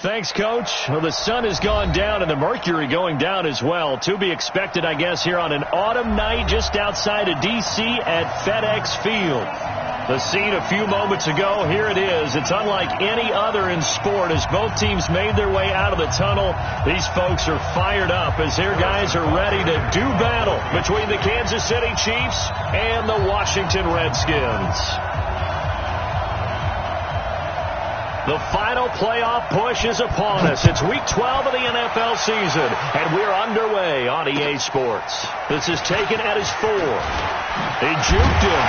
Thanks, Coach. Well, the sun has gone down and the mercury going down as well. To be expected, I guess, here on an autumn night just outside of D.C. at FedEx Field. The scene a few moments ago, here it is. It's unlike any other in sport as both teams made their way out of the tunnel. These folks are fired up as their guys are ready to do battle between the Kansas City Chiefs and the Washington Redskins. The final playoff push is upon us. It's Week 12 of the NFL season, and we're underway on EA Sports. This is taken at his 4. He juked him,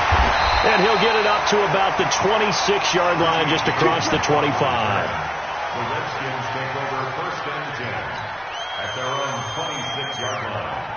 and he'll get it up to about the 26-yard line just across the 25. The Redskins take over 1st and 10 at their own 26-yard line.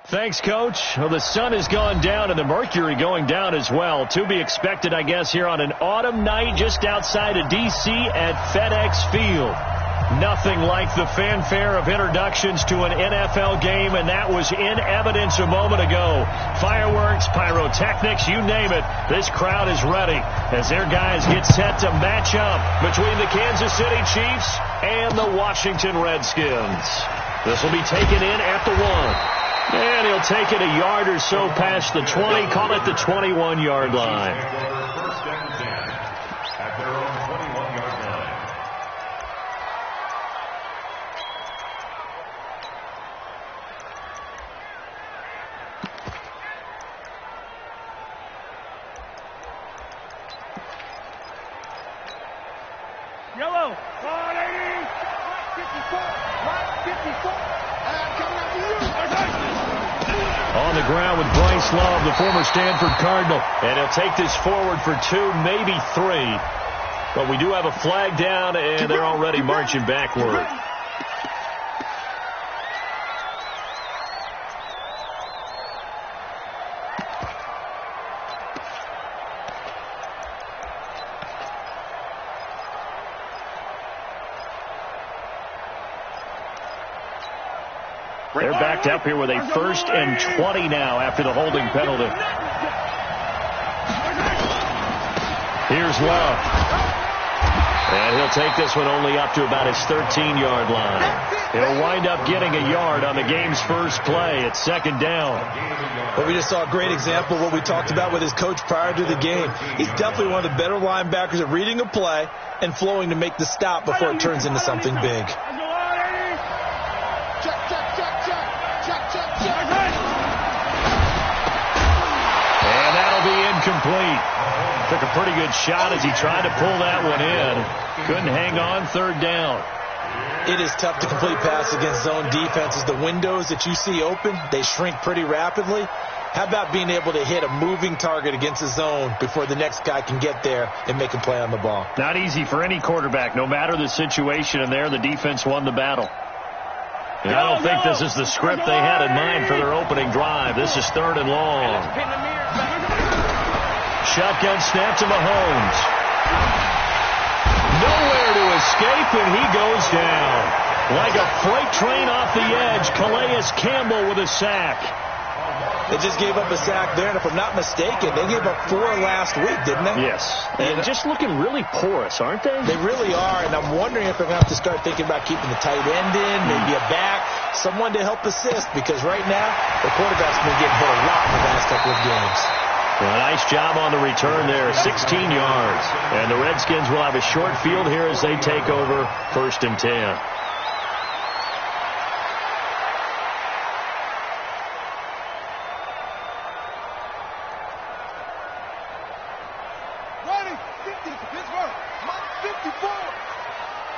Thanks, Coach. Well, the sun has gone down and the mercury going down as well. To be expected, I guess, here on an autumn night just outside of D.C. at FedEx Field. Nothing like the fanfare of introductions to an NFL game, and that was in evidence a moment ago. Fireworks, pyrotechnics, you name it. This crowd is ready as their guys get set to match up between the Kansas City Chiefs and the Washington Redskins. This will be taken in at the 1. And he'll take it a yard or so past the 20, call it the 21-yard line. 1st and 10 at their own 21-yard line. Yellow, 180, 54, 54, and coming after you. On the ground with Bryce Love, the former Stanford Cardinal. And he'll take this forward for 2, maybe 3. But we do have a flag down, and they're already marching backward. They're backed up here with a 1st and 20 now after the holding penalty. Here's Love. And he'll take this one only up to about his 13-yard line. He'll wind up getting a yard on the game's first play. It's 2nd down. Well, we just saw a great example of what we talked about with his coach prior to the game. He's definitely one of the better linebackers at reading a play and flowing to make the stop before it turns into something big. And that'll be incomplete. Took a pretty good shot as he tried to pull that one in. Couldn't hang on, 3rd down. It is tough to complete pass against zone defenses. The windows that you see open, they shrink pretty rapidly. How about being able to hit a moving target against the zone before the next guy can get there and make a play on the ball? Not easy for any quarterback, no matter the situation, and there the defense won the battle. And I don't think this is the script they had in mind for their opening drive. This is 3rd and long. Shotgun snap to Mahomes. Nowhere to escape, and he goes down. Like a freight train off the edge, Calais Campbell with a sack. They just gave up a sack there, and if I'm not mistaken, they gave up 4 last week, didn't they? Yes. And just looking really porous, aren't they? They really are, and I'm wondering if they're going to have to start thinking about keeping the tight end in, maybe a back, someone to help assist, because right now, the quarterback's been getting hit a lot in the last couple of games. Well, nice job on the return there, 16 yards. And the Redskins will have a short field here as they take over 1st and 10.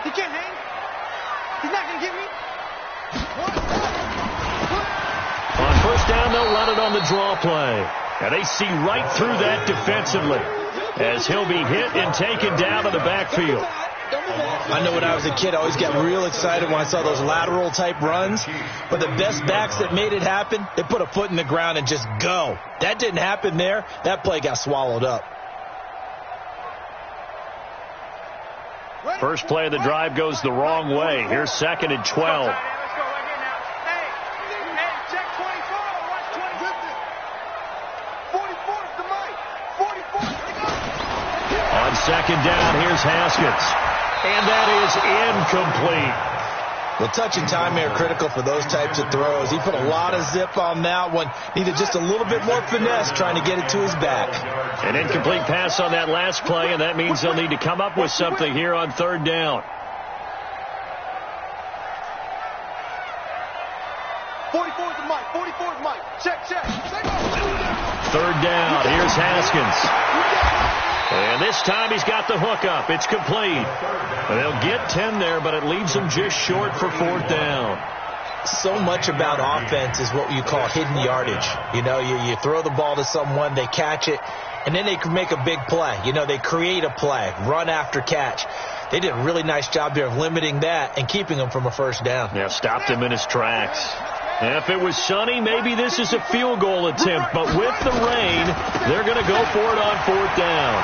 He can't hang. He's not going to get me. On 1st down, they'll run it on the draw play. And they see right through that defensively as he'll be hit and taken down in the backfield. I know when I was a kid, I always got real excited when I saw those lateral type runs. But the best backs that made it happen, they put a foot in the ground and just go. That didn't happen there. That play got swallowed up. First play of the drive goes the wrong way. Here's 2nd and 12. On 2nd down, here's Haskins. And that is incomplete. Well, touch and timing are critical for those types of throws. He put a lot of zip on that one. Needed just a little bit more finesse trying to get it to his back. An incomplete pass on that last play, and that means they'll need to come up with something here on 3rd down. 44 is Mike. 44 is Mike. Check. 3rd down. Here's Haskins. And this time he's got the hook up. It's complete. They'll get 10 there, but it leaves them just short for 4th down. So much about offense is what you call hidden yardage. You know, you throw the ball to someone, they catch it, and then they can make a big play. You know, they create a play, run after catch. They did a really nice job there of limiting that and keeping him from a 1st down. Yeah, stopped him in his tracks. And if it was sunny, maybe this is a field goal attempt. But with the rain, they're going to go for it on 4th down.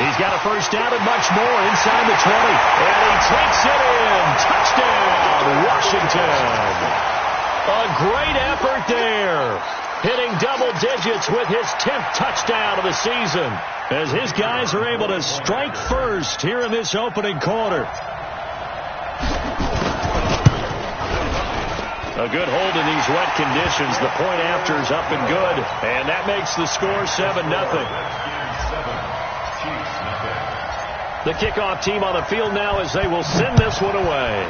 He's got a 1st down and much more inside the 20. And he takes it in. Touchdown, Washington. A great effort there. Hitting double digits with his 10th touchdown of the season. As his guys are able to strike first here in this opening quarter. A good hold in these wet conditions. The point after is up and good. And that makes the score 7-0. The kickoff team on the field now as they will send this one away.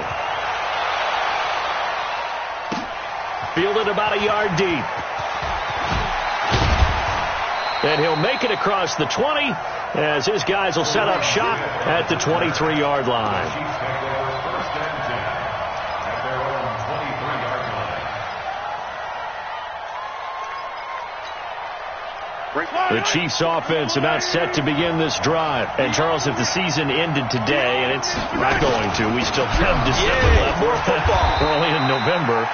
Fielded about a yard deep. And he'll make it across the 20 as his guys will set up shop at the 23-yard line. The Chiefs offense about set to begin this drive. And Charles, if the season ended today, and it's not going to, we still have December left. More football. We're only in November.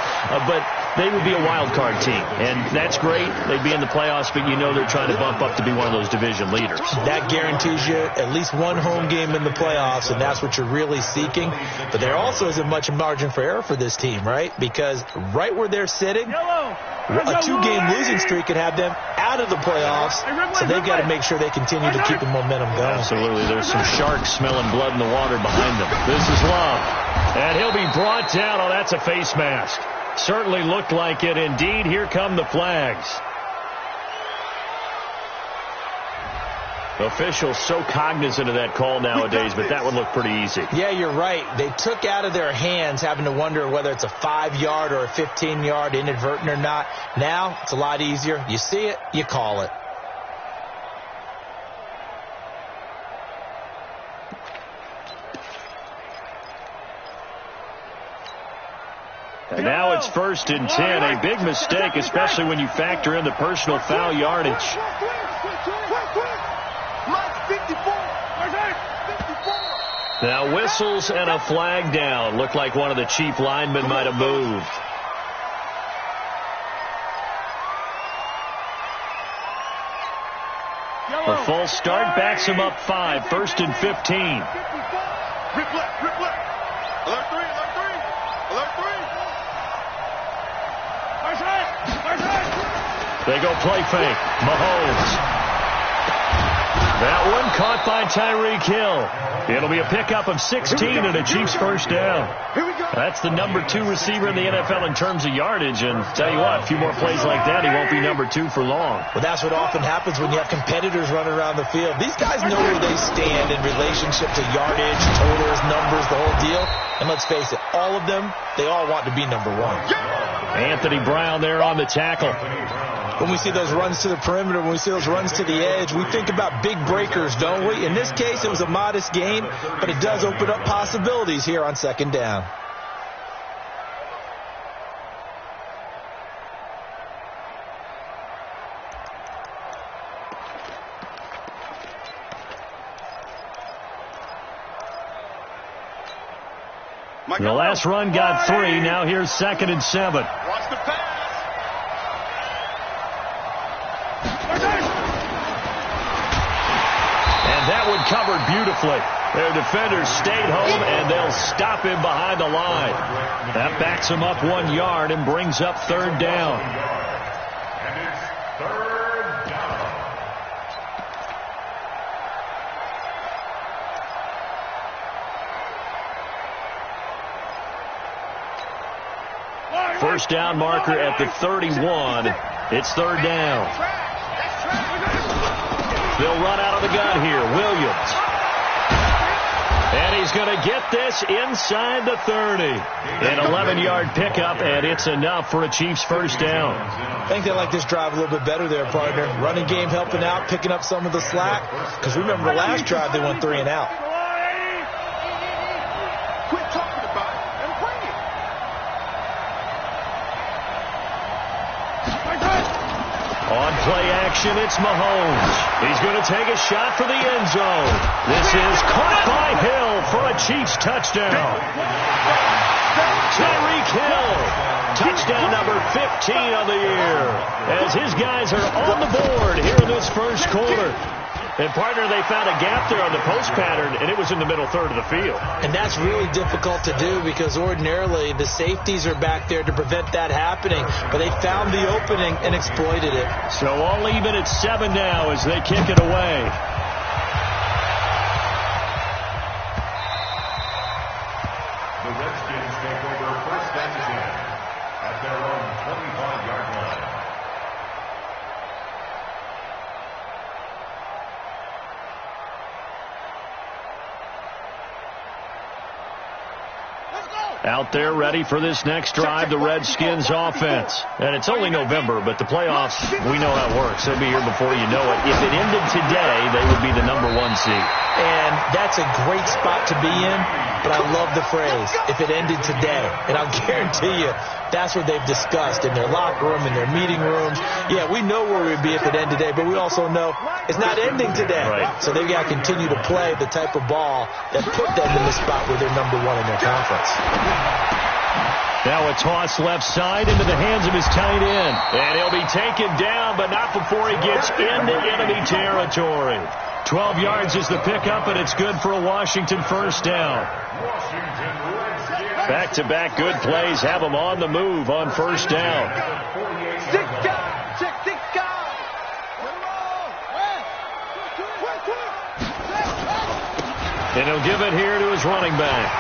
But they would be a wild card team. And that's great. They'd be in the playoffs, but you know they're trying to bump up to be one of those division leaders. That guarantees you at least one home game in the playoffs, and that's what you're really seeking. But there also isn't much margin for error for this team, right? Because right where they're sitting, a 2-game losing streak could have them out of the playoffs, so they've got to make sure they continue to keep the momentum going. Absolutely. There's some sharks smelling blood in the water behind them. This is Love. And he'll be brought down. Oh, that's a face mask. Certainly looked like it. Indeed, here come the flags. Officials so cognizant of that call nowadays, but that one looked pretty easy. Yeah, you're right. They took out of their hands having to wonder whether it's a 5-yard or a 15-yard inadvertent or not. Now, it's a lot easier. You see it, you call it. And now it's 1st and 10. A big mistake, especially when you factor in the personal foul yardage. Now whistles and a flag down. Looked like one of the chief linemen might have moved. A false start backs him up 5. 1st and 15. Rip left, rip left. Alert 3, alert 3. Alert 3. They go play fake. Mahomes. That one caught by Tyreek Hill. It'll be a pickup of 16 and a Chiefs first down. That's the number 2 receiver in the NFL in terms of yardage. And tell you what, a few more plays like that, he won't be number 2 for long. Well, that's what often happens when you have competitors running around the field. These guys know where they stand in relationship to yardage, totals, numbers, the whole deal. And let's face it, all of them, they all want to be number 1. Anthony Brown there on the tackle. When we see those runs to the perimeter, when we see those runs to the edge, we think about big breakers, don't we? In this case, it was a modest game, but it does open up possibilities here on 2nd down. The last run got 3. Now here's 2nd and 7. Watch the pass. That one covered beautifully. Their defenders stayed home, and they'll stop him behind the line. That backs him up 1 yard and brings up 3rd down. And it's 3rd down. First down marker at the 31. It's 3rd down. They'll run out of the gun here. Williams. And he's going to get this inside the 30. An 11-yard pickup, and it's enough for a Chiefs first down. I think they like this drive a little bit better there, partner. Running game helping out, picking up some of the slack. Because remember the last drive, they went 3 and out. Quit talking about it and bring it. On play action, it's Mahomes. He's going to take a shot for the end zone. This is caught by Hill for a Chiefs touchdown. Tyreek Hill, touchdown number 15 of the year, as his guys are on the board here in this first quarter. And, partner, they found a gap there on the post pattern, and it was in the middle third of the field. And that's really difficult to do because ordinarily the safeties are back there to prevent that happening. But they found the opening and exploited it. So all even at 7 now as they kick it away. The Redskins take over 1st and 10 at their own 25-yard line. Out there ready for this next drive, the Redskins offense. And it's only November, but the playoffs, we know how it works. They'll be here before you know it. If it ended today, they would be the number 1 seed. And that's a great spot to be in, but I love the phrase, if it ended today. And I'll guarantee you, that's what they've discussed in their locker room, in their meeting rooms. Yeah, we know where we'd be if it ended today, but we also know it's not ending today. Right. So they've got to continue to play the type of ball that put them in the spot where they're number 1 in their conference. Now a toss left side into the hands of his tight end. And he'll be taken down, but not before he gets into enemy territory. 12 yards is the pickup, and it's good for a Washington first down. Back-to-back good plays have them on the move on first down. 6 guys. Check 6 guys. And he'll give it here to his running back.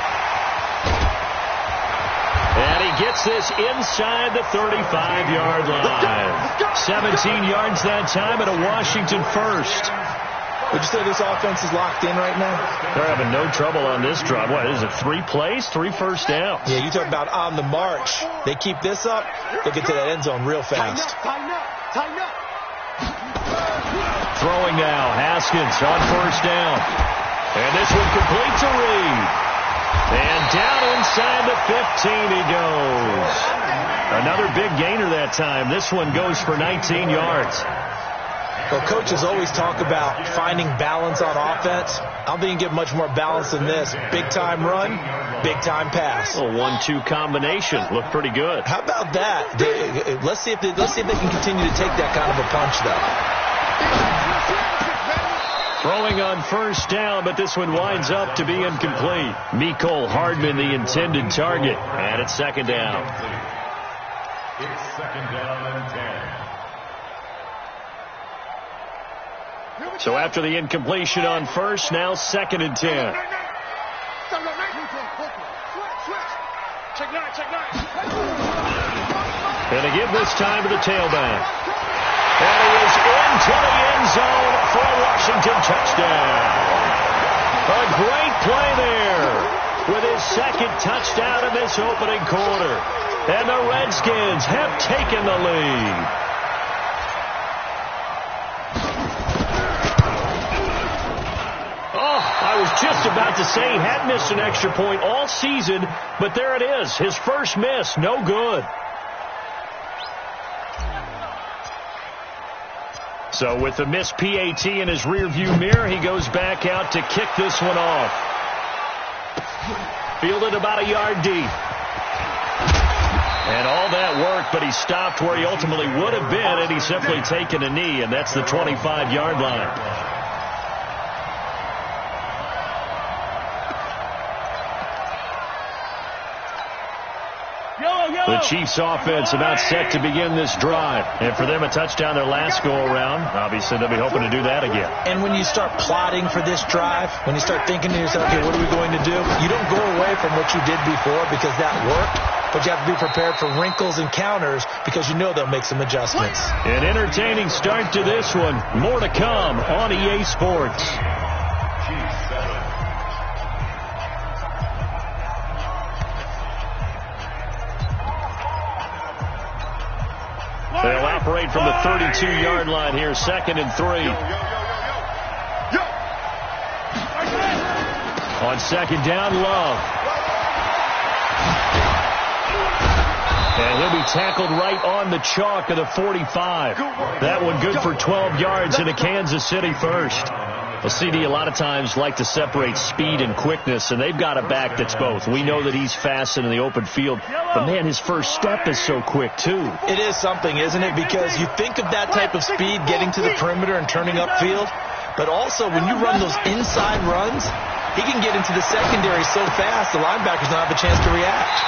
And he gets this inside the 35-yard line. 17 yards that time and a Washington first. Would you say this offense is locked in right now? They're having no trouble on this drive. What is it, 3 plays, 3 first downs? Yeah, you talk about on the march. They keep this up, they get to that end zone real fast. Tighten up. Tighten up. Throwing now, Haskins on first down. And this one completes a read. And down inside the 15 he goes. Another big gainer that time. This one goes for 19 yards. Well, coaches always talk about finding balance on offense. I don't think you get much more balance than this. Big-time run, big-time pass. A 1-2 combination. Looked pretty good. How about that? Let's see if they can continue to take that kind of a punch, though. Throwing on first down, but this one winds up to be incomplete. Mecole Hardman, the intended target. And it's second down. It's second down and 10. So after the incompletion on first, now second and 10. Gonna give this time to the tailback. And he is into the end zone for a Washington touchdown. A great play there with his second touchdown in this opening quarter. And the Redskins have taken the lead. I was just about to say he hadn't missed an extra point all season, but there it is. His first miss, no good. So with the missed PAT in his rearview mirror, he goes back out to kick this one off. Fielded about a yard deep. And all that work, but he stopped where he ultimately would have been, and he's simply taken a knee, and that's the 25-yard line. The Chiefs offense about set to begin this drive. And for them, a touchdown their last go-around. Obviously, they'll be hoping to do that again. And when you start plotting for this drive, when you start thinking to yourself, okay, what are we going to do? You don't go away from what you did before because that worked, but you have to be prepared for wrinkles and counters because you know they'll make some adjustments. An entertaining start to this one. More to come on EA Sports. They'll operate from the 32-yard line here, second and 3. On second down, Love. And he'll be tackled right on the chalk of the 45. That one good for 12 yards into Kansas City first. Well, CD a lot of times like to separate speed and quickness, and they've got a back that's both. We know that he's fast in the open field, but, man, his first step is so quick, too. It is something, isn't it? Because you think of that type of speed getting to the perimeter and turning upfield, but also when you run those inside runs, he can get into the secondary so fast the linebackers don't have a chance to react.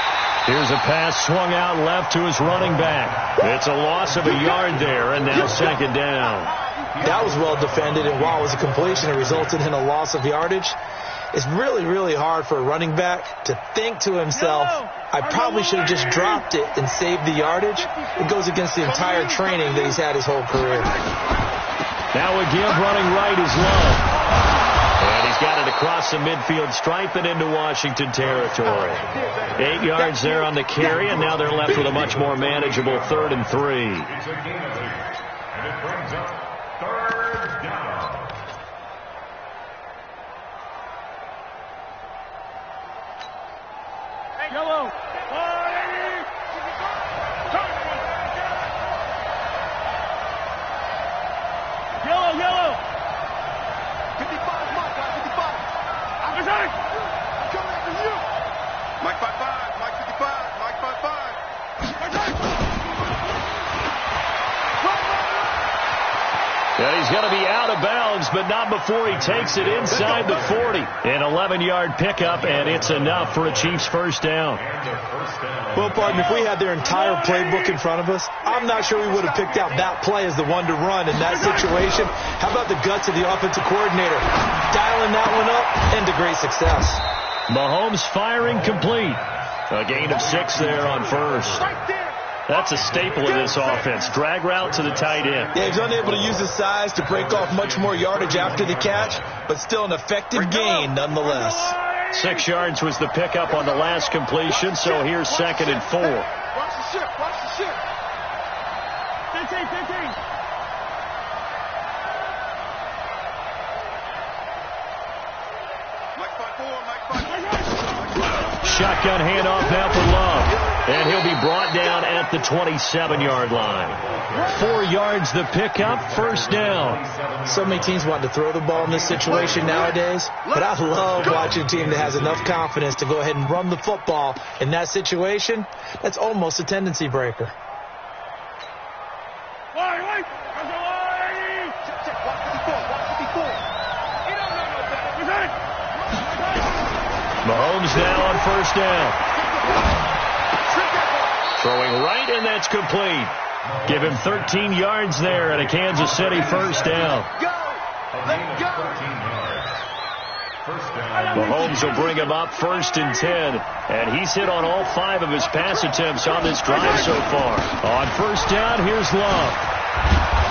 Here's a pass swung out left to his running back. It's a loss of a yard there, and now second down. That was well defended, and while it was a completion, it resulted in a loss of yardage. It's really, really hard for a running back to think to himself, I probably should have just dropped it and saved the yardage. It goes against the entire training that he's had his whole career. Now again, running right is Love. And he's got it across the midfield stripe and into Washington territory. 8 yards there on the carry, and now they're left with a much more manageable 3rd and 3. It's a gain of 8, and it brings up 3rd down. Yellow. Yellow. 55, Mike, 55. I'm coming after you. Mike 55, Mike 55, Mike 55. And he's going to be out of bounds, but not before he takes it inside the 40. An 11-yard pickup, and it's enough for a Chiefs first down. Well, partner, if we had their entire playbook in front of us, I'm not sure we would have picked out that play as the one to run in that situation. How about the guts of the offensive coordinator? Dialing that one up into great success. Mahomes firing complete. A gain of 6 there on first. That's a staple of this offense. Drag route to the tight end. Yeah, he's unable to use his size to break off much more yardage after the catch, but still an effective gain nonetheless. 6 yards was the pickup on the last completion, so here's second and 4. Watch the ship. 15. Shotgun handoff now for Love. And he'll be brought down at the 27-yard line. 4 yards the pickup, first down. So many teams want to throw the ball in this situation nowadays, but I love watching a team that has enough confidence to go ahead and run the football in that situation. That's almost a tendency breaker. Mahomes now on first down. Throwing right, and that's complete. Give him 13 yards there and a Kansas City first down. Mahomes will bring him up first and 10. And he's hit on all 5 of his pass attempts on this drive so far. On first down, here's Love.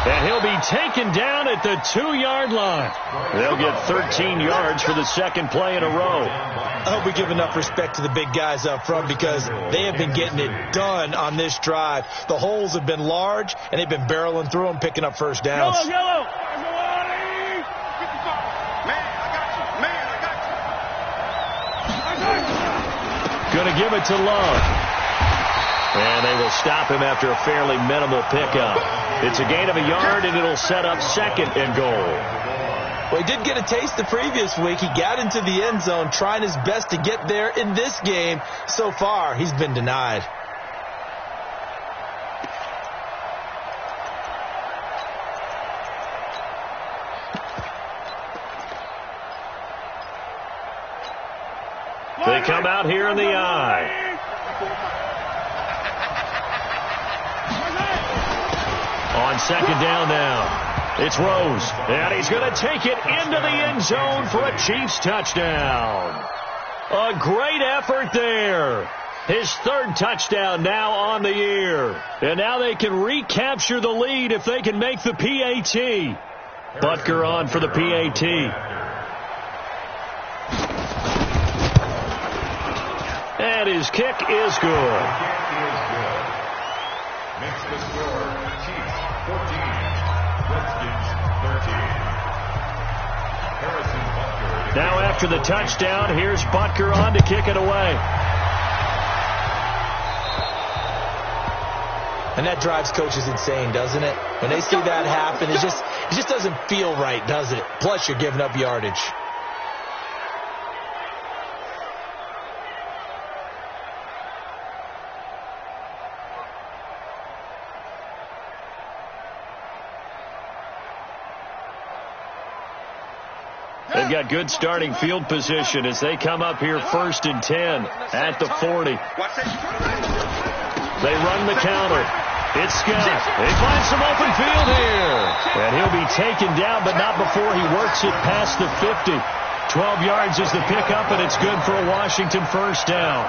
And he'll be taken down at the 2-yard line. They'll get 13 yards for the second play in a row. I hope we give enough respect to the big guys up front because they have been getting it done on this drive. The holes have been large, and they've been barreling through them, picking up first downs. Yellow. Going to give it to Love. And they will stop him after a fairly minimal pickup. It's a gain of a yard, and it'll set up second and goal. Well, he did get a taste the previous week. He got into the end zone trying his best to get there in this game. So far, he's been denied. They come out here in the eye. On second down now. It's Rose, and he's going to take it into the end zone for a Chiefs touchdown. A great effort there. His 3rd touchdown now on the year. And now they can recapture the lead if they can make the PAT. Butker on for the PAT. And his kick is good. Makes the score Chiefs 14, Redskins 13. Now after the touchdown, here's Butker on to kick it away. And that drives coaches insane, doesn't it? When they see that happen, it just doesn't feel right, does it? Plus, you're giving up yardage. They've got good starting field position as they come up here first and 10 at the 40. They run the counter. It's Scott. They find some open field here. And he'll be taken down, but not before he works it past the 50. 12 yards is the pickup, and it's good for a Washington first down.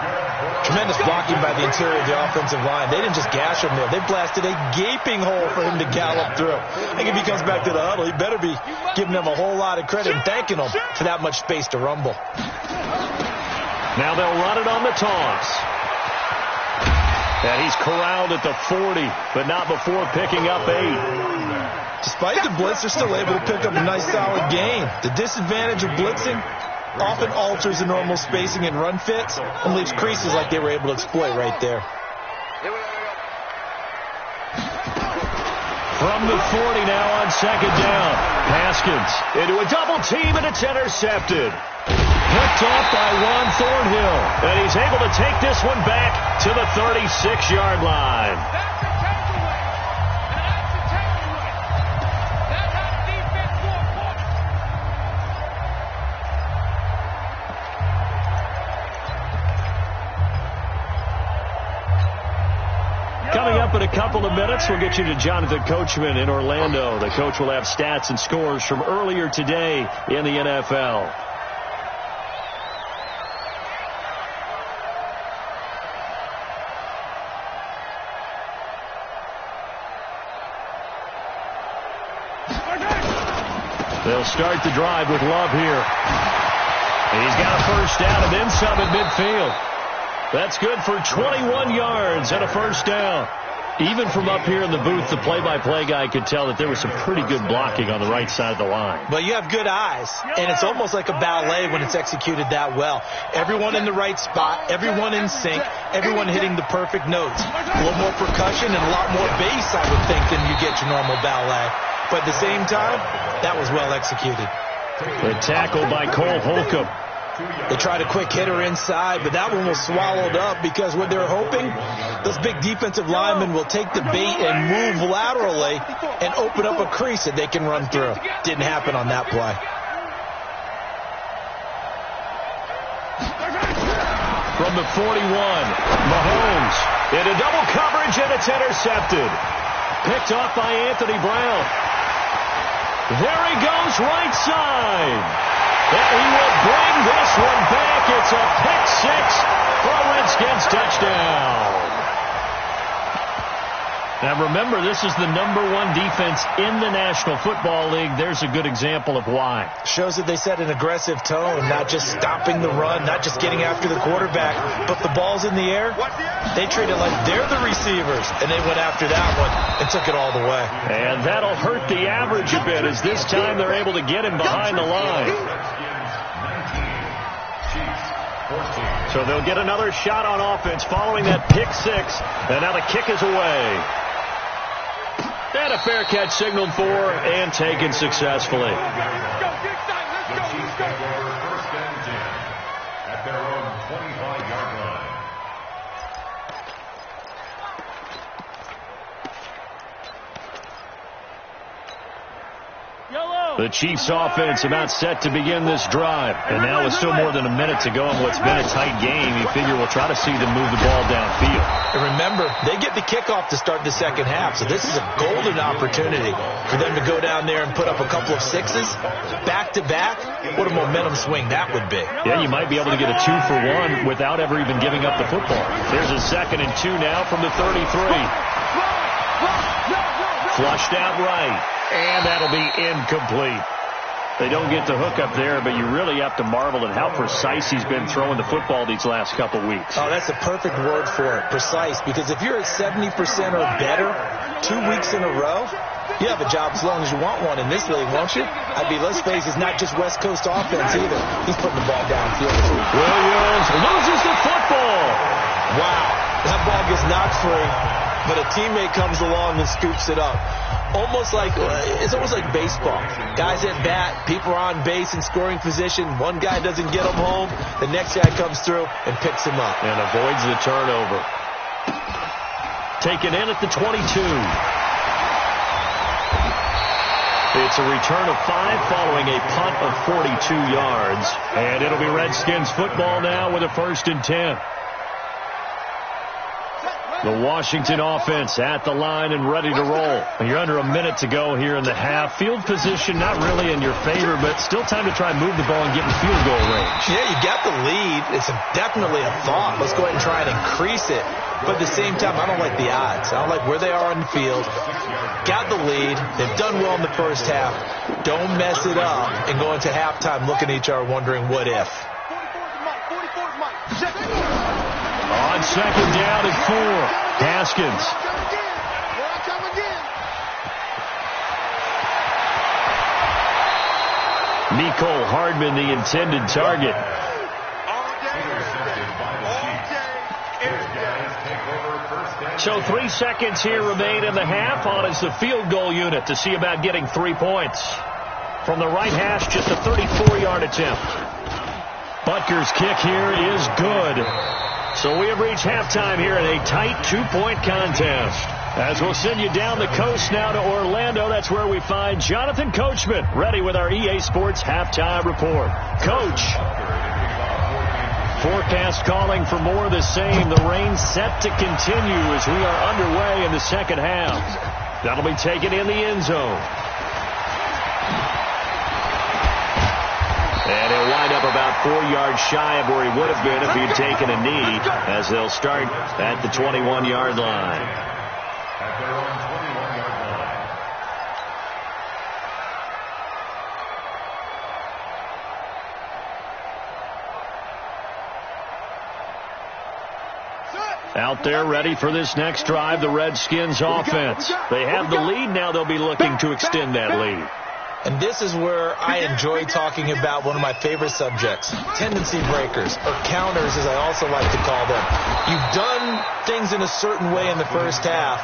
Tremendous blocking by the interior of the offensive line. They didn't just gash him there. They blasted a gaping hole for him to gallop through. I think if he comes back to the huddle, he better be giving them a whole lot of credit and thanking them for that much space to rumble. Now they'll run it on the toss. And he's corralled at the 40, but not before picking up 8. Despite the blitz, they're still able to pick up a nice, solid gain. The disadvantage of blitzing often alters the normal spacing and run fits and leaves creases like they were able to exploit right there. From the 40 now on second down. Haskins into a double team, and it's intercepted. Picked off by Juan Thornhill. And he's able to take this one back to the 36-yard line. Coming up in a couple of minutes, we'll get you to Jonathan Coachman in Orlando. The coach will have stats and scores from earlier today in the NFL. They'll start the drive with Love here. He's got a first down and then some at midfield. That's good for 21 yards and a first down. Even from up here in the booth, the play-by-play guy could tell that there was some pretty good blocking on the right side of the line. But you have good eyes, and it's almost like a ballet when it's executed that well. Everyone in the right spot, everyone in sync, everyone hitting the perfect notes. A little more percussion and a lot more bass, I would think, than you get your normal ballet. But at the same time, that was well executed. The tackle by Cole Holcomb. They tried a quick hitter inside, but that one was swallowed up because what they're hoping, those big defensive linemen will take the bait and move laterally and open up a crease that they can run through. Didn't happen on that play. From the 41, Mahomes into double coverage, and it's intercepted. Picked off by Anthony Brown. There he goes, right side. And he will bring this one back. It's a pick six for a Redskins touchdown. Now remember, this is the #1 defense in the National Football League. There's a good example of why. Shows that they set an aggressive tone, not just stopping the run, not just getting after the quarterback, but the ball's in the air. They treat it like they're the receivers, and they went after that one and took it all the way. And that'll hurt the average a bit, as this time they're able to get him behind the line. So they'll get another shot on offense following that pick six. And now the kick is away. And a fair catch signaled for and taken successfully. At their own 25-yard line. The Chiefs offense about set to begin this drive. And now with still more than a minute to go in what's been a tight game, you figure we'll try to see them move the ball downfield. And remember, they get the kickoff to start the second half, so this is a golden opportunity for them to go down there and put up a couple of sixes back-to-back. What a momentum swing that would be. Yeah, you might be able to get a 2-for-1 without ever even giving up the football. There's a 2nd and 2 now from the 33. Flushed out right. And that'll be incomplete. They don't get the hook up there, but you really have to marvel at how precise he's been throwing the football these last couple weeks. Oh, that's a perfect word for it, precise, because if you're at 70% or better 2 weeks in a row, you have a job as long as you want one in this league, won't you? Let's face it, it's not just West Coast offense either. He's putting the ball downfield. Williams loses the football. Wow, that ball gets knocked free, but a teammate comes along and scoops it up. It's almost like baseball. Guys at bat, people are on base in scoring position. One guy doesn't get them home. The next guy comes through and picks him up. And avoids the turnover. Taken in at the 22. It's a return of 5 following a punt of 42 yards. And it'll be Redskins football now with a 1st and 10. The Washington offense at the line and ready to roll. You're under a minute to go here in the half. Field position not really in your favor, but still time to try and move the ball and get in field goal range. Yeah, you got the lead. It's definitely a thought. Let's go ahead and try and increase it. But at the same time, I don't like the odds. I don't like where they are on the field. Got the lead. They've done well in the first half. Don't mess it up and go into halftime looking at each other wondering what if. On 2nd down and 4, Haskins. Mecole Hardman, the intended target. So 3 seconds here remain in the half. On is the field goal unit to see about getting 3 points. From the right hash, just a 34-yard attempt. Butker's kick here is good. So we have reached halftime here in a tight 2-point contest. As we'll send you down the coast now to Orlando, that's where we find Jonathan Coachman, ready with our EA Sports halftime report. Coach. Forecast calling for more of the same. The rain set to continue as we are underway in the second half. That'll be taken in the end zone. And he'll wind up about 4 yards shy of where he would have been if he'd taken a knee, as they'll start at the 21-yard line. At their own 21-yard line. Out there ready for this next drive, the Redskins offense. They have the lead. Now they'll be looking to extend that lead. And this is where I enjoy talking about one of my favorite subjects, tendency breakers, or counters as I also like to call them. You've done things in a certain way in the first half,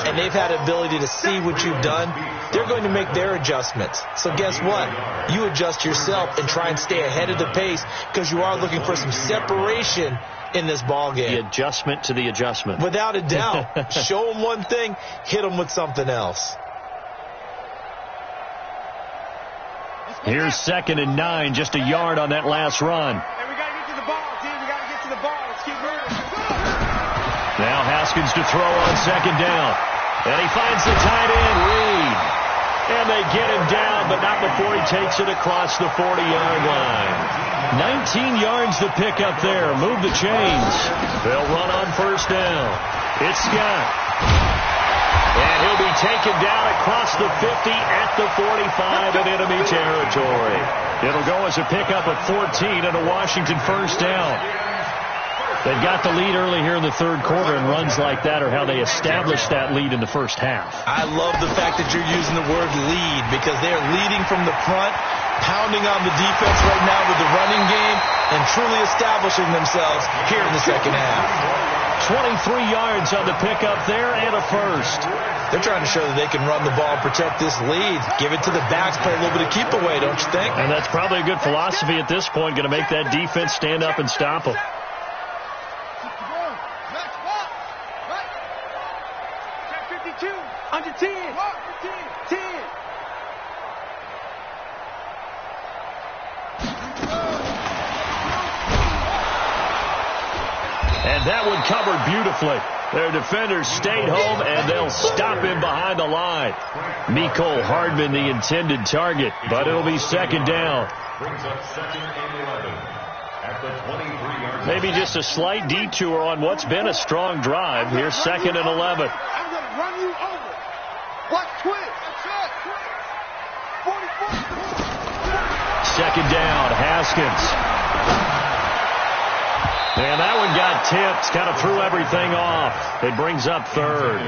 and they've had ability to see what you've done. They're going to make their adjustments. So guess what? You adjust yourself and try and stay ahead of the pace because you are looking for some separation in this ball game. The adjustment to the adjustment. Without a doubt. Show them one thing, hit them with something else. Here's 2nd and 9, just a yard on that last run. And we got to get to the ball, team. We got to get to the ball. Let's keep moving. Now Haskins to throw on 2nd down. And he finds the tight end, Reed. And they get him down, but not before he takes it across the 40-yard line. 19 yards to pick up there. Move the chains. They'll run on 1st down. It's Scott. And he'll be taken down across the 50 at the 45 in enemy territory. It'll go as a pickup of 14 and a Washington 1st down. They've got the lead early here in the 3rd quarter, and runs like that are how they established that lead in the first half. I love the fact that you're using the word lead because they are leading from the front, pounding on the defense right now with the running game, and truly establishing themselves here in the 2nd half. 23 yards on the pickup there and a 1st. They're trying to show that they can run the ball and protect this lead. Give it to the backs, play a little bit of keep away, don't you think? And that's probably a good philosophy at this point, going to make that defense stand up and stop them. Under 10. 10. And that one covered beautifully. Their defenders stayed home, and they'll stop him behind the line. Mecole Hardman, the intended target, but it'll be 2nd down. Brings up 2nd and 11 at the 23-yard line. Maybe just a slight detour on what's been a strong drive. Here's 2nd and 11. I'm going to run you over. Watch twist. 2nd down, Haskins. And that one got tipped, kind of threw everything off. It brings up 3rd.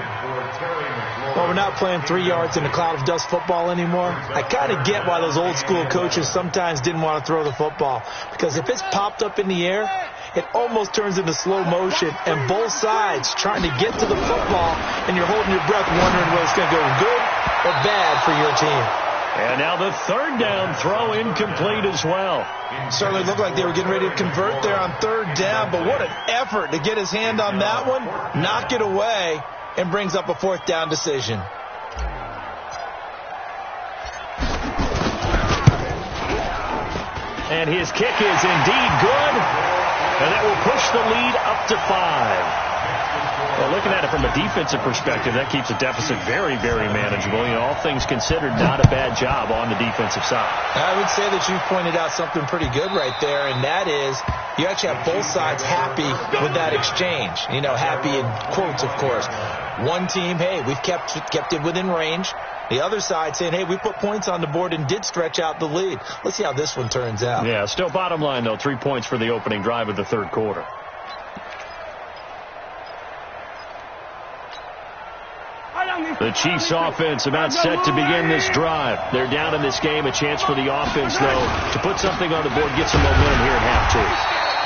Well, we're not playing 3 yards in a cloud of dust football anymore. I kind of get why those old school coaches sometimes didn't want to throw the football. Because if it's popped up in the air, it almost turns into slow motion. And both sides trying to get to the football, and you're holding your breath wondering whether it's going to go good or bad for your team. And now the 3rd down throw incomplete as well. Certainly looked like they were getting ready to convert there on 3rd down, but what an effort to get his hand on that one, knock it away, and brings up a 4th down decision. And his kick is indeed good, and that will push the lead up to 5. Well, looking at it from a defensive perspective, that keeps the deficit very, very manageable. You know, all things considered, not a bad job on the defensive side. I would say that you pointed out something pretty good right there, and that is you actually have both sides happy with that exchange. You know, happy in quotes, of course. One team, hey, we've kept it within range. The other side saying, hey, we put points on the board and did stretch out the lead. Let's see how this one turns out. Yeah, still bottom line, though, 3 points for the opening drive of the 3rd quarter. The Chiefs offense about set to begin this drive. They're down in this game. A chance for the offense, though, to put something on the board, get some momentum here at half 2.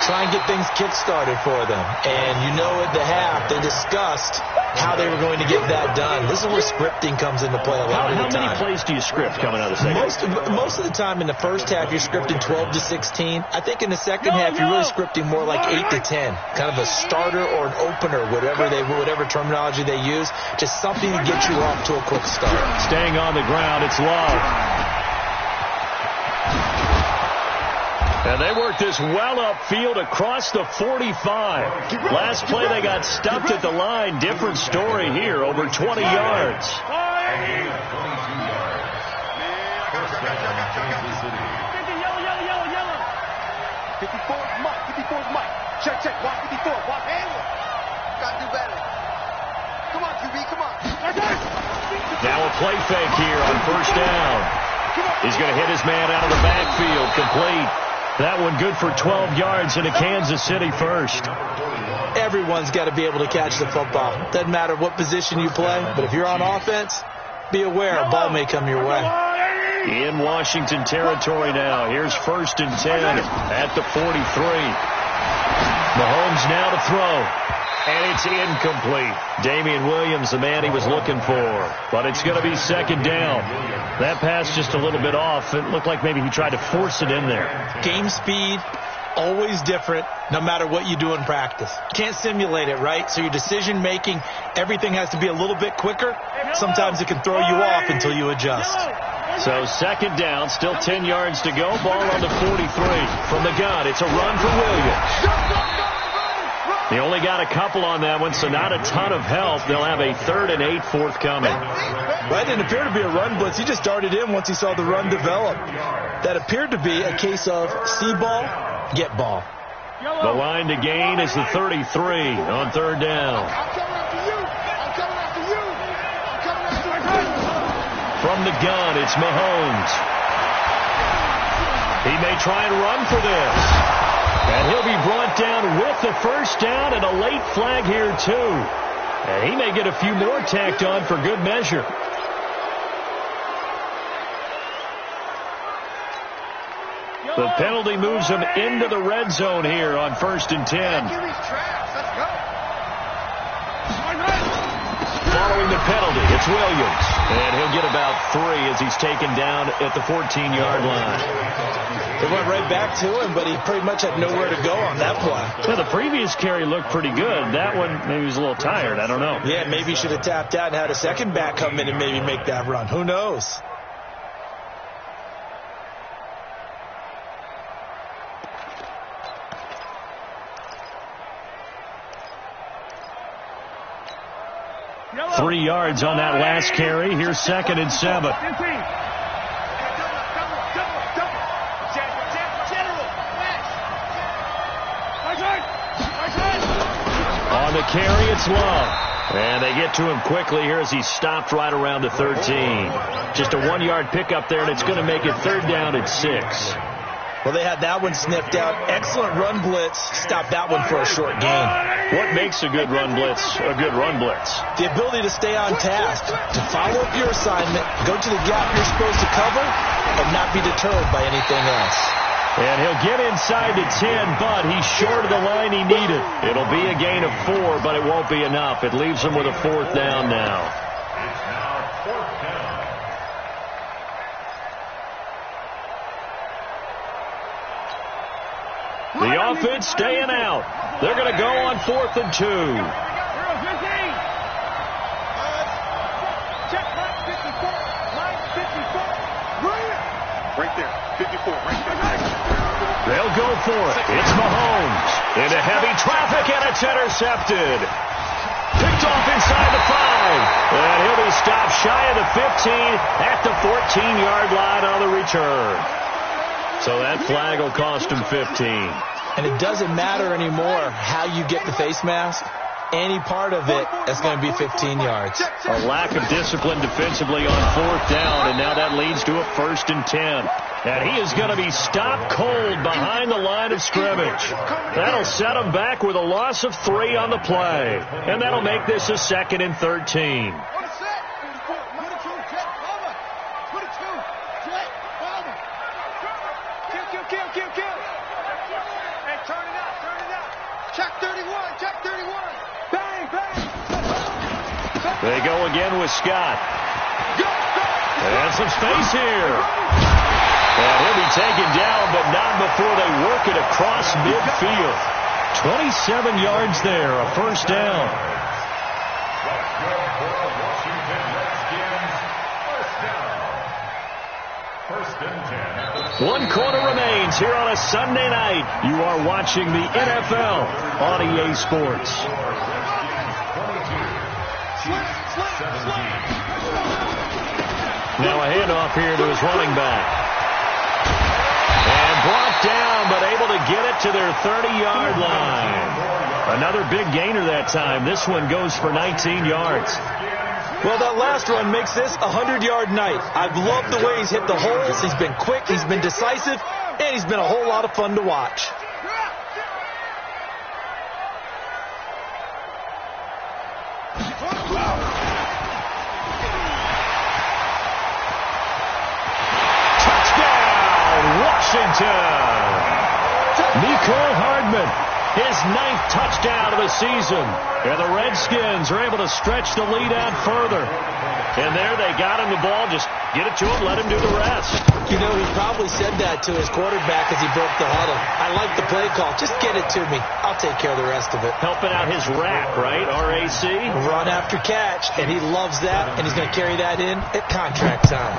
Try and get things kick-started for them. And you know at the half, they discussed how they were going to get that done. This is where scripting comes into play a lot of the time. How many plays do you script coming out of the second? Most of the time in the first half, you're scripting 12 to 16. I think in the second half, you're really scripting more like 8 to 10. Kind of a starter or an opener, whatever terminology they use. Just something to get you off to a quick start. Staying on the ground, it's Love. And they worked this well upfield across the 45. Last play, they got stuffed at the line. Different story here, over 20 yards. Check. Watch 54. Watch Hayward. Got to do better. Come on, QB. Come on. Now a play fake here on 1st down. He's going to hit his man out of the backfield. Complete. That one good for 12 yards into Kansas City first. Everyone's got to be able to catch the football. Doesn't matter what position you play, but if you're on offense, be aware a ball may come your way. In Washington territory now. Here's 1st and 10 at the 43. Mahomes now to throw. And it's incomplete. Damian Williams, the man he was looking for. But it's going to be 2nd down. That pass just a little bit off. It looked like maybe he tried to force it in there. Game speed, always different, no matter what you do in practice. Can't simulate it, right? So your decision-making, everything has to be a little bit quicker. Sometimes it can throw you off until you adjust. So 2nd down, still 10 yards to go. Ball on the 43. From the gun, it's a run for Williams. He only got a couple on that one, so not a ton of help. They'll have a 3rd and 8 forthcoming. That didn't appear to be a run blitz. He just darted in once he saw the run develop. That appeared to be a case of see ball, get ball. The line to gain is the 33 on 3rd down. From the gun, it's Mahomes. He may try and run for this. And he'll be brought down with the 1st down and a late flag here, too. And he may get a few more tacked on for good measure. The penalty moves him into the red zone here on 1st and 10. Following the penalty, it's Williams. And he'll get about 3 as he's taken down at the 14-yard line. They went right back to him, but he pretty much had nowhere to go on that play. Well, the previous carry looked pretty good. That one, maybe he was a little tired. I don't know. Yeah, maybe he should have tapped out and had a second back come in and maybe make that run. Who knows? Yellow. 3 yards on that last carry. Here's 2nd and 7. On the carry, it's Love. And they get to him quickly here as he stopped right around the 13. Just a 1-yard pickup there, and it's going to make it 3rd down at 6. Well, they had that one sniffed out. Excellent run blitz. Stopped that one for a short gain. What makes a good run blitz a good run blitz? The ability to stay on task, to follow up your assignment, go to the gap you're supposed to cover, and not be deterred by anything else. And he'll get inside the 10, but he's short of the line he needed. It'll be a gain of 4, but it won't be enough. It leaves him with a 4th down now. It's now 4th down. The offense staying out. They're going to go on 4th and 2. Right there, 54, right there. They'll go for it. It's Mahomes. Into heavy traffic, and it's intercepted. Picked off inside the 5. And he'll be stopped shy of the 15 at the 14-yard line on the return. So that flag will cost him 15. And it doesn't matter anymore how you get the face mask. Any part of it is going to be 15 yards. A lack of discipline defensively on 4th down, and now that leads to a 1st and 10. And he is going to be stopped cold behind the line of scrimmage. That'll set him back with a loss of 3 on the play. And that'll make this a 2nd and 13. They go again with Scott. And some space here. And he'll be taken down, but not before they work it across midfield. 27 yards there, a 1st down. First and 10. 1 quarter remains here on a Sunday night. You are watching the NFL on EA Sports. Now a handoff here to his running back. And brought down, but able to get it to their 30-yard line. Another big gainer that time. This one goes for 19 yards. Well, that last run makes this a 100-yard night. I've loved the way he's hit the holes. He's been quick. He's been decisive. and he's been a whole lot of fun to watch. Touchdown, Washington! Mecole Hardman, his 9th touchdown of the season. And the Redskins are able to stretch the lead out further. And there they got him the ball. Just get it to him, let him do the rest. You know, he probably said that to his quarterback as he broke the huddle. I like the play call. Just get it to me. I'll take care of the rest of it. Helping out his rack, right? RAC? Run after catch, and he loves that, and he's going to carry that in at contract time.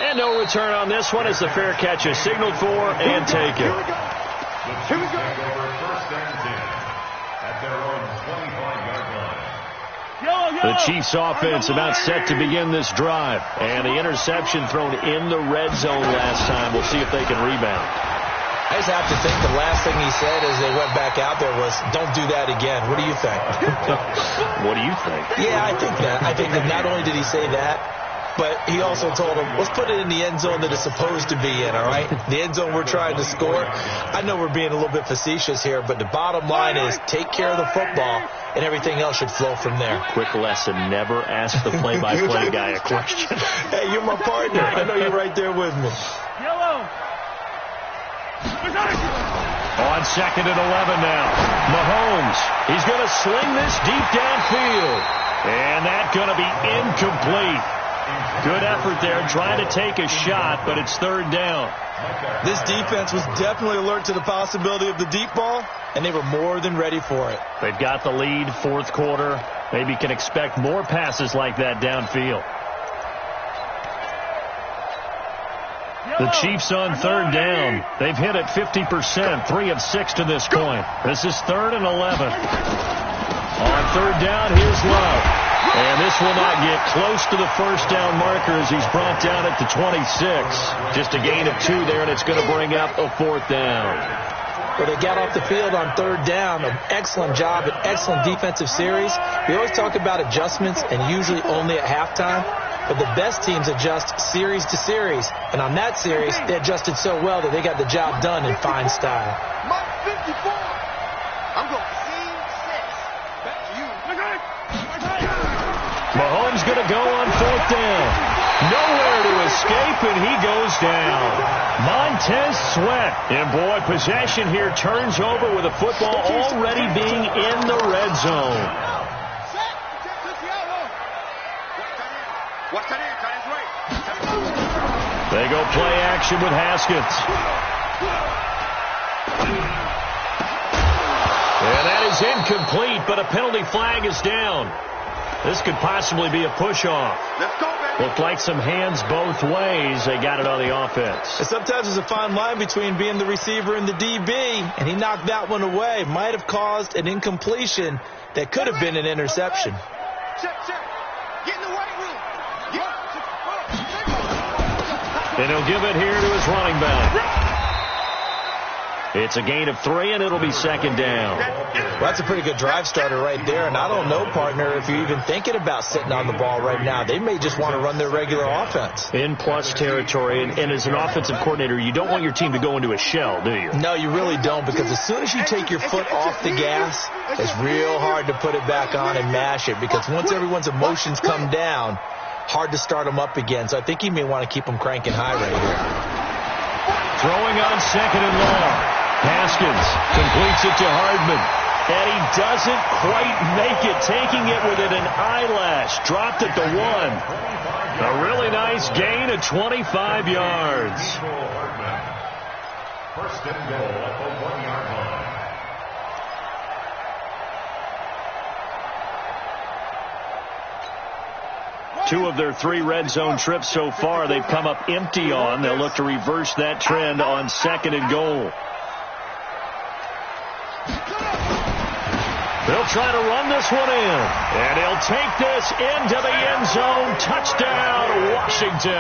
And no return on this one as the fair catch is signaled for and taken. Here we go. First and 10 at their own 25-yard line. The Chiefs offense about set to begin this drive. And the interception thrown in the red zone last time. We'll see if they can rebound. I just have to think the last thing he said as they went back out there was, don't do that again. What do you think? What do you think? Yeah, I think that. I think that not only did he say that, but he also told him, let's put it in the end zone that it's supposed to be in, all right? The end zone we're trying to score. I know we're being a little bit facetious here, but the bottom line is take care of the football, and everything else should flow from there. Quick lesson, never ask the play-by-play guy a question. Hey, you're my partner. I know you're right there with me. Yellow. On 2nd and 11 now. Mahomes, he's going to sling this deep downfield. And that's going to be incomplete. Good effort there, trying to take a shot, but it's 3rd down. This defense was definitely alert to the possibility of the deep ball, and they were more than ready for it. They've got the lead, 4th quarter. Maybe can expect more passes like that downfield. The Chiefs on 3rd down. They've hit it 50%, 3 of 6 to this point. This is 3rd and 11. On 3rd down, here's Love. And this will not get close to the first down marker as he's brought down at the 26. Just a gain of 2 there, and it's going to bring up a 4th down. Well, they got off the field on 3rd down. An excellent job, an excellent defensive series. We always talk about adjustments, and usually only at halftime. But the best teams adjust series to series. And on that series, they adjusted so well that they got the job done in fine style. Mark 54. I'm going scene 6. Back to you. Mahomes going to go on 4th down. Nowhere to escape, and he goes down. Montez Sweat. And, boy, possession here turns over with the football already being in the red zone. They go play action with Haskins. And that is incomplete, but a penalty flag is down. This could possibly be a push-off. Let's go, baby. Looked like some hands both ways. They got it on the offense. And sometimes there's a fine line between being the receiver and the DB, and he knocked that one away. Might have caused an incompletion that could have been an interception. Check. Get in the weight room. And he'll give it here to his running back. It's a gain of 3, and it'll be 2nd down. Well, that's a pretty good drive starter right there. And I don't know, partner, if you're even thinking about sitting on the ball right now. They may just want to run their regular offense. In plus territory, and as an offensive coordinator, you don't want your team to go into a shell, do you? No, you really don't, because as soon as you take your foot off the gas, it's real hard to put it back on and mash it, because once everyone's emotions come down, hard to start them up again. So I think you may want to keep them cranking high right here. Throwing on 2nd and long. Haskins completes it to Hardman. And he doesn't quite make it, taking it within an eyelash. Dropped it to 1. A really nice gain of 25 yards. First and goal at the 1-yard line. 2 of their 3 red zone trips so far, they've come up empty on. They'll look to reverse that trend on 2nd and goal. They'll try to run this one in. And he'll take this into the end zone. Touchdown, Washington.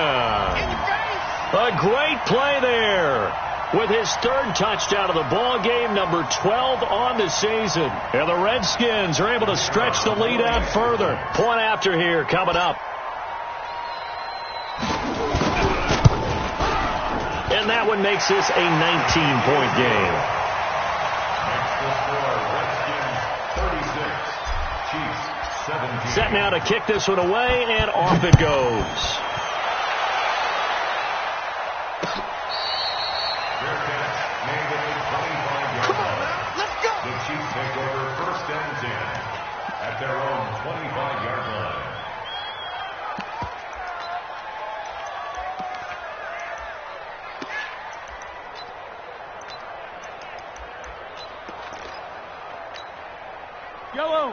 A great play there. With his 3rd touchdown of the ball game, number 12 on the season. And the Redskins are able to stretch the lead out further. Point after here coming up. and makes this a 19-point game. Set now to kick this one away, and off it goes. Come on now, let's go. The Chiefs take over 1st and 10 at their own 25-yard line.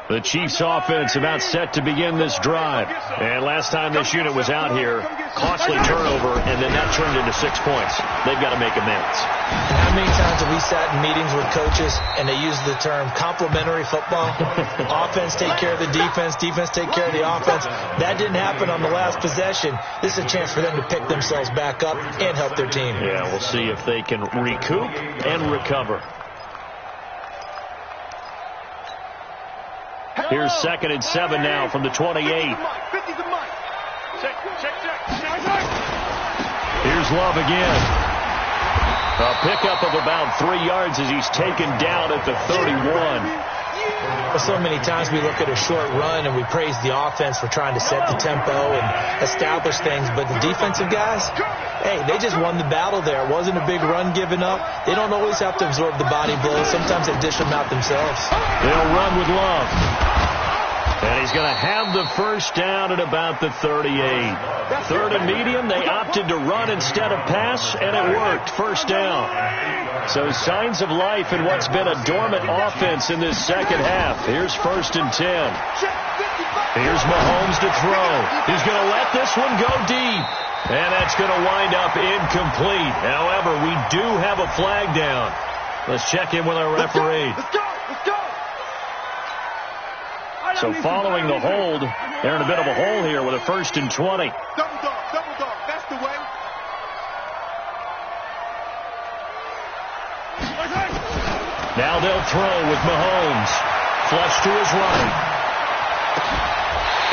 The Chiefs offense about set to begin this drive. And last time this unit was out here, costly turnover, and then that turned into 6 points. They've got to make amends. How many times have we sat in meetings with coaches and they use the term complementary football? Offense take care of the defense, defense take care of the offense. That didn't happen on the last possession. This is a chance for them to pick themselves back up and help their team. Yeah, we'll see if they can recoup and recover. Here's 2nd and 7 now from the 28. Here's Love again. A pickup of about 3 yards as he's taken down at the 31. So many times we look at a short run and we praise the offense for trying to set the tempo and establish things, but the defensive guys, hey, they just won the battle there. It wasn't a big run given up. They don't always have to absorb the body blows. Sometimes they dish them out themselves. They'll run with Love. And he's going to have the first down at about the 38. 3rd and medium, they opted to run instead of pass, and it worked. First down. So signs of life in what's been a dormant offense in this second half. Here's 1st and 10. Here's Mahomes to throw. He's going to let this one go deep. And that's going to wind up incomplete. However, we do have a flag down. Let's check in with our referee. Let's go. So following the hold, they're in a bit of a hole here with a 1st and 20. Double dog, that's the way. Now they'll throw with Mahomes. Flush to his right.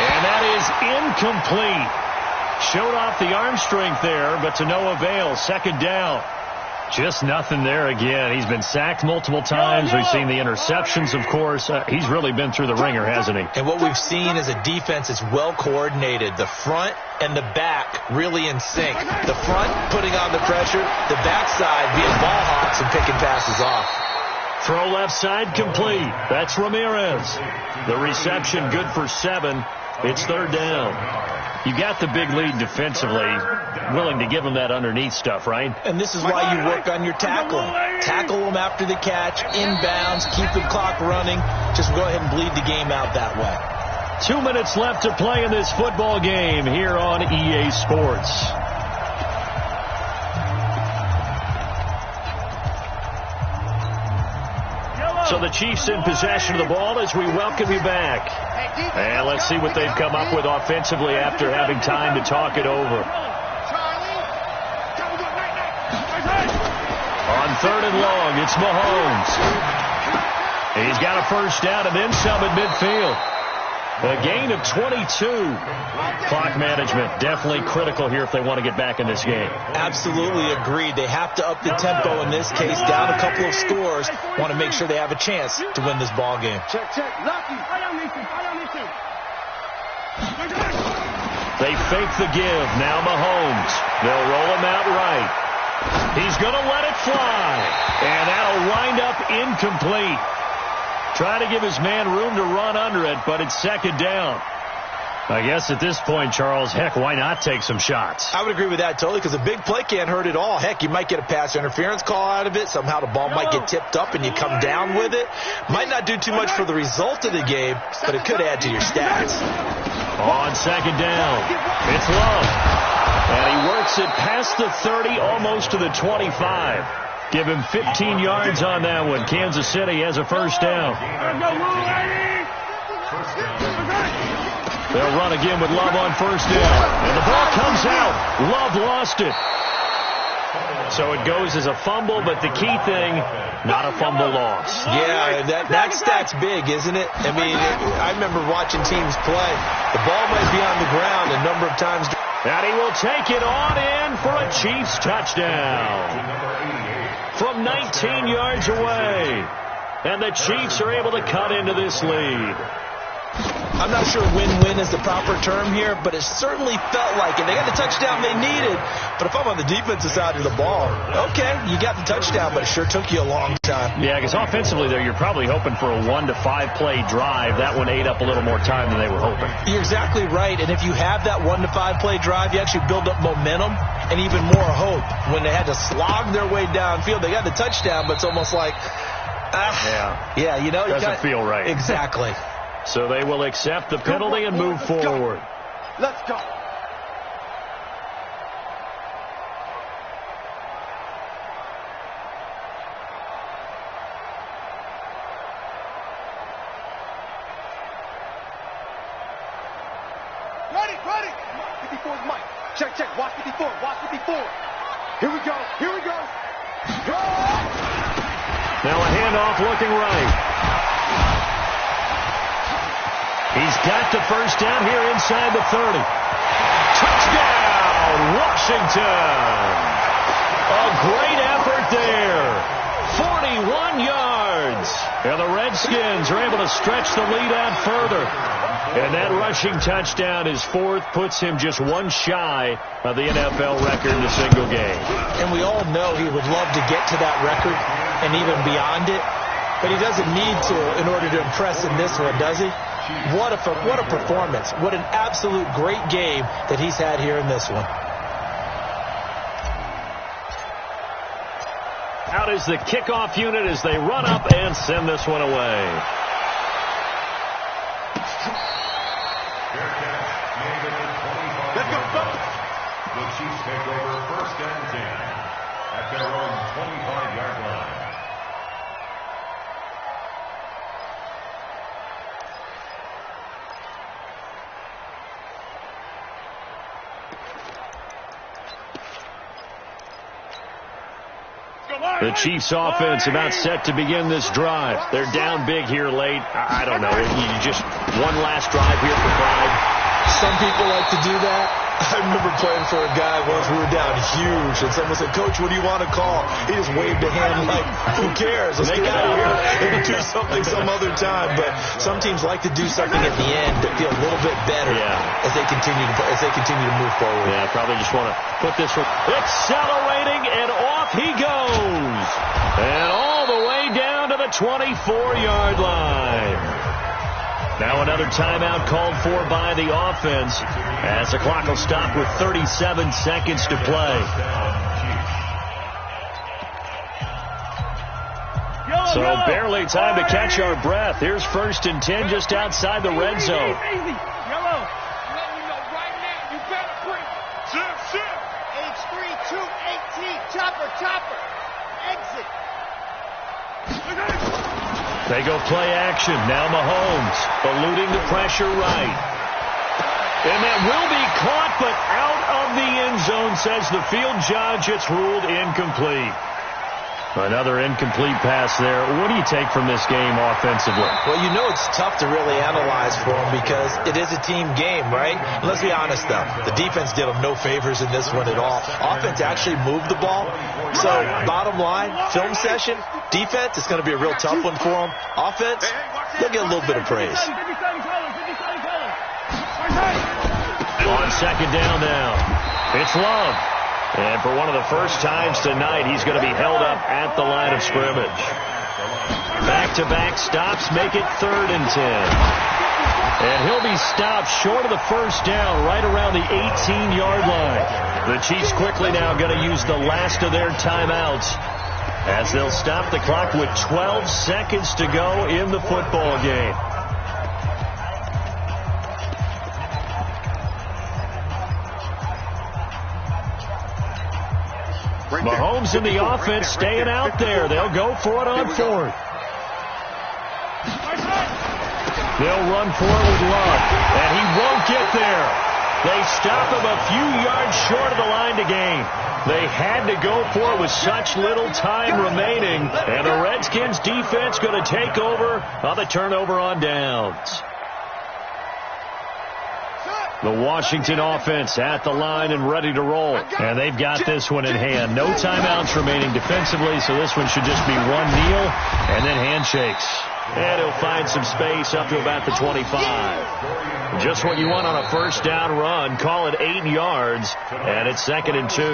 And that is incomplete. Showed off the arm strength there, but to no avail. 2nd down. Just nothing there again. He's been sacked multiple times. We've seen the interceptions, of course. He's really been through the ringer, hasn't he? And what we've seen is a defense that's well coordinated. The front and the back really in sync. The front putting on the pressure. The backside being ball hawks and picking passes off. Throw left side complete. That's Ramirez. The reception good for 7. It's 3rd down. You got the big lead defensively, willing to give them that underneath stuff, right? And this is why you work on your tackling. Tackle them after the catch, inbounds, keep the clock running. Just go ahead and bleed the game out that way. 2 minutes left to play in this football game here on EA Sports. So the Chiefs in possession of the ball as we welcome you back. And let's see what they've come up with offensively after having time to talk it over. On 3rd and long, it's Mahomes. He's got a first down and then some at midfield. A gain of 22. Clock management definitely critical here if they want to get back in this game. Absolutely agreed. They have to up the tempo in this case, down a couple of scores. Want to make sure they have a chance to win this ball game. Check. Lucky. They fake the give. Now Mahomes. They'll roll him out right. He's going to let it fly. And that'll wind up incomplete. Try to give his man room to run under it, but it's 2nd down. I guess at this point, Charles, heck, why not take some shots? I would agree with that totally, because a big play can't hurt at all. Heck, you might get a pass interference call out of it. Somehow the ball might get tipped up and you come down with it. Might not do too much for the result of the game, but it could add to your stats. On 2nd down, it's Love. And he works it past the 30, almost to the 25. Give him 15 yards on that one. Kansas City has a first down. They'll run again with Love on first down. And the ball comes out. Love lost it. So it goes as a fumble, but the key thing, not a fumble loss. Yeah, that stat's big, isn't it? I mean, I remember watching teams play. The ball might be on the ground a number of times. And he will take it on in for a Chiefs touchdown from 19 yards away. And the Chiefs are able to cut into this lead. I'm not sure win-win is the proper term here, but it certainly felt like it. They got the touchdown they needed, but if I'm on the defensive side of the ball, okay, you got the touchdown, but it sure took you a long time. Yeah, because offensively there, you're probably hoping for a 1 to 5 play drive. That one ate up a little more time than they were hoping. You're exactly right, and if you have that 1 to 5 play drive, you actually build up momentum and even more hope. When they had to slog their way downfield, they got the touchdown, but it's almost like, yeah, you know, doesn't feel right. Exactly. So they will accept the penalty and move forward. Let's go. Ready. 54's Mike. Check. Watch 54. Here we go. Go! Now a handoff looking right. He's got the first down here inside the 30. Touchdown, Washington. A great effort there. 41 yards. And the Redskins are able to stretch the lead out further. And that rushing touchdown, his fourth, puts him just one shy of the NFL record in a single game. And we all know he would love to get to that record and even beyond it. But he doesn't need to in order to impress in this one, does he? What a performance. What an absolute great game that he's had here in this one. Out is the kickoff unit as they run up and send this one away. Let's go. The Chiefs take over 1st and 10 at their own 25-yard line. The Chiefs offense about set to begin this drive. They're down big here late. I don't know. You just one last drive here for pride. Some people like to do that. I remember playing for a guy once. We were down huge, and someone said, "Coach, what do you want to call?" He just waved a hand like, "Who cares? Let's get out of here and do something some other time." But some teams like to do something at the end to feel a little bit better as they continue to move forward. Yeah, probably just want to put this one accelerating, and off he goes, and all the way down to the 24-yard line. Now another timeout called for by the offense as the clock will stop with 37 seconds to play. So barely time to catch our breath. Here's 1st and 10 just outside the red zone. Yellow. Let me know right now. You better bring it. Shit. H3 218. Chopper. Exit. They go play action. Now Mahomes eluding the pressure right. And that will be caught, but out of the end zone, says the field judge. It's ruled incomplete. Another incomplete pass there. What do you take from this game offensively? Well, you know it's tough to really analyze for them because it is a team game, right? And let's be honest, though. The defense did them no favors in this one at all. Offense actually moved the ball. So, bottom line, film session, defense, it's going to be a real tough one for them. Offense, they'll get a little bit of praise. On 2nd down now, it's Love. And for one of the first times tonight, he's going to be held up at the line of scrimmage. Back-to-back stops make it 3rd and 10. And he'll be stopped short of the first down right around the 18-yard line. The Chiefs quickly now going to use the last of their timeouts as they'll stop the clock with 12 seconds to go in the football game. Mahomes in the offense staying out there. They'll go for it on 4th. They'll run for it with Love, and he won't get there. They stop him a few yards short of the line to gain. They had to go for it with such little time remaining, and the Redskins defense going to take over on the turnover on downs. The Washington offense at the line and ready to roll. And they've got this one in hand. No timeouts remaining defensively, so this one should just be one kneel and then handshakes. And he'll find some space up to about the 25. Just what you want on a first down run. Call it 8 yards, and it's 2nd and 2.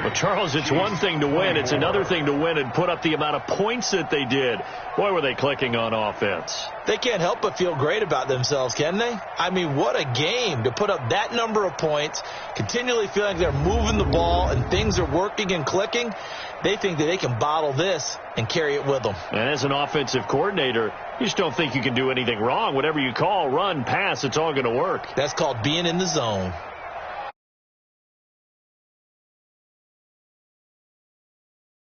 Well, Charles, it's one thing to win. It's another thing to win and put up the amount of points that they did. Boy, were they clicking on offense. They can't help but feel great about themselves, can they? I mean, what a game to put up that number of points, continually feeling they're moving the ball and things are working and clicking. They think that they can bottle this and carry it with them. And as an offensive coordinator, you just don't think you can do anything wrong. Whatever you call, run, pass, it's all going to work. That's called being in the zone.